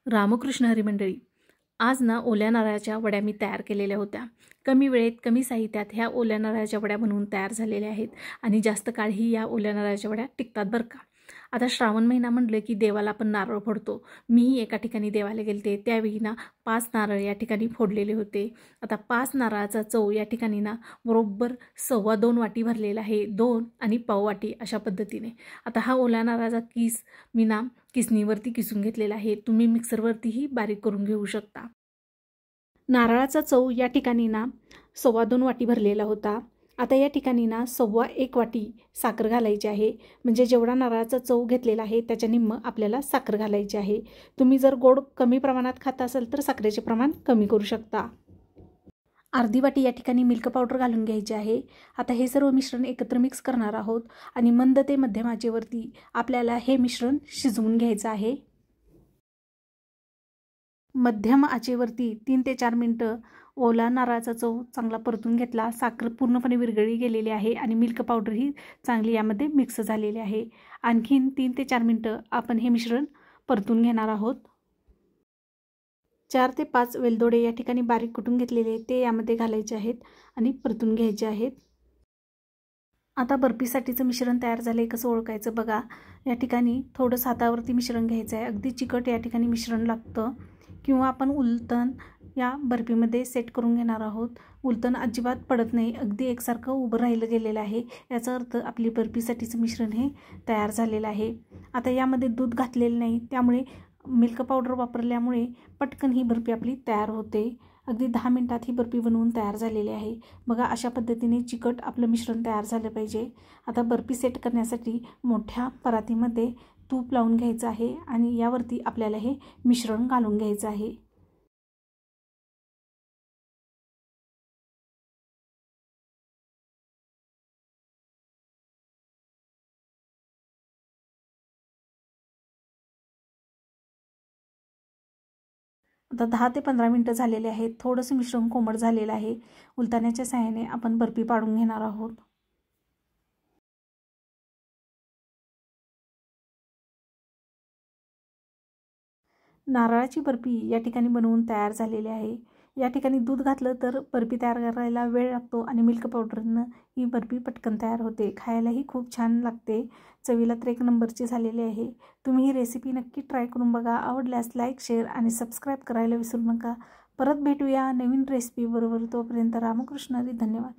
रामकृष्ण हरी मंडळी, आज ना ओल्या नारळाच्या वड्या मी तयार केलेल्या होत्या. कमी वेळेत कमी साहित्यात ह्या ओल्या नारळाच्या वड्या बनवून तयार झालेल्या आहेत आणि जास्त काळही या ओल्या नारळाच्या वड्या टिकतात बरं का. आता श्रावण महिना म्हटलं की देवाला आपण नारळ फोडतो. मीही एका ठिकाणी देवाला गेलते, त्यावेळी ना 5 नारळ या ठिकाणी फोडलेले होते. आता 5 नारळाचा चव या ठिकाणी ना बरोबर 2.25 वाटी भरलेला आहे. 2 आणि पाव वाटी अशा पद्धतीने. आता हा ओल्या नारळाचा किस मी ना किसणीवरती किसून घेतलेला आहे. तुम्ही मिक्सरवरतीही बारीक करून घेऊ शकता. नारळाचा चव या ठिकाणी ना 2.25 वाटी भरलेला होता. आता या ठिकाणी ना 1.25 वाटी साखर घालायची आहे. म्हणजे जेवढा नारळाचा चव घेतलेला आहे त्याच्या निम्म आपल्याला साखर घालायची आहे. तुम्ही जर गोड कमी प्रमाणात खात असाल तर साखरेचे प्रमाण कमी करू शकता. अर्धी वाटी या ठिकाणी मिल्क पावडर घालून घ्यायची आहे. आता हे सर्व मिश्रण एकत्र मिक्स करणार आहोत आणि मंद ते मध्यम आचेवरती आपल्याला हे मिश्रण शिजवून घ्यायचं आहे. मध्यम आचेवरती 3 ते 4 मिनटं ओला नारळाचा चव चांगला परतून घेतला. साखर पूर्णपणे विरघळली गेलेली आहे आणि मिल्क पावडरही चांगली यामध्ये मिक्स झालेली आहे. आणखीन 3 ते 4 मिनटं आपण हे मिश्रण परतून घेणार आहोत. 4 ते 5 वेलदोडे या ठिकाणी बारीक कुटून घेतलेले ते यामध्ये घालायचे आहेत आणि परतून घ्यायचे आहेत. आता बर्फीसाठीचं मिश्रण तयार झालं कसं ओळखायचं बघा. या ठिकाणी थोडंसं हातावरती मिश्रण घ्यायचं आहे. अगदी चिकट या ठिकाणी मिश्रण लागतं किंवा आपण उलटण या बर्फीमध्ये सेट करून घेणार आहोत. उलटण अजिबात पडत नाही, अगदी एकसारखं उभं राहिलं गेलेलं आहे. याचा अर्थ आपली बर्फीसाठीचं मिश्रण हे तयार झालेलं आहे. आता यामध्ये दूध घातलेलं नाही, त्यामुळे मिल्क पावडर वापरल्यामुळे पटकन ही बर्फी आपली तयार होते. अगदी 10 मिनिटात ही बर्फी बनवून तयार झालेली आहे. बघा, अशा पद्धतीने चिकट आपलं मिश्रण तयार झालं पाहिजे. आता बर्फी सेट करण्यासाठी मोठ्या परातीमध्ये तूप लावून घ्यायचं आहे आणि यावरती आपल्याला हे मिश्रण घालून घ्यायचं आहे. आता 10 ते 15 मिनटं झालेले आहेत. थोडंसं मिश्रण कोमट झालेलं आहे. उलटण्याच्या सहाय्याने आपण बर्फी पाडून घेणार आहोत. नारळाची बर्फी या ठिकाणी बनवून तयार झालेली आहे. या ठिकाणी दूध घातलं तर बर्फी तयार करायला वेळ लागतो आणि मिल्क पावडरनं ही बर्फी पटकन तयार होते. खायलाही खूप छान लागते. चवीला तर 1 नंबरची झालेली आहे. तुम्ही ही रेसिपी नक्की ट्राय करून बघा. आवडल्यास लाईक, शेअर आणि सबस्क्राईब करायला विसरू नका. परत भेटूया नवीन रेसिपीबरोबर. तोपर्यंत रामकृष्ण हरी. धन्यवाद.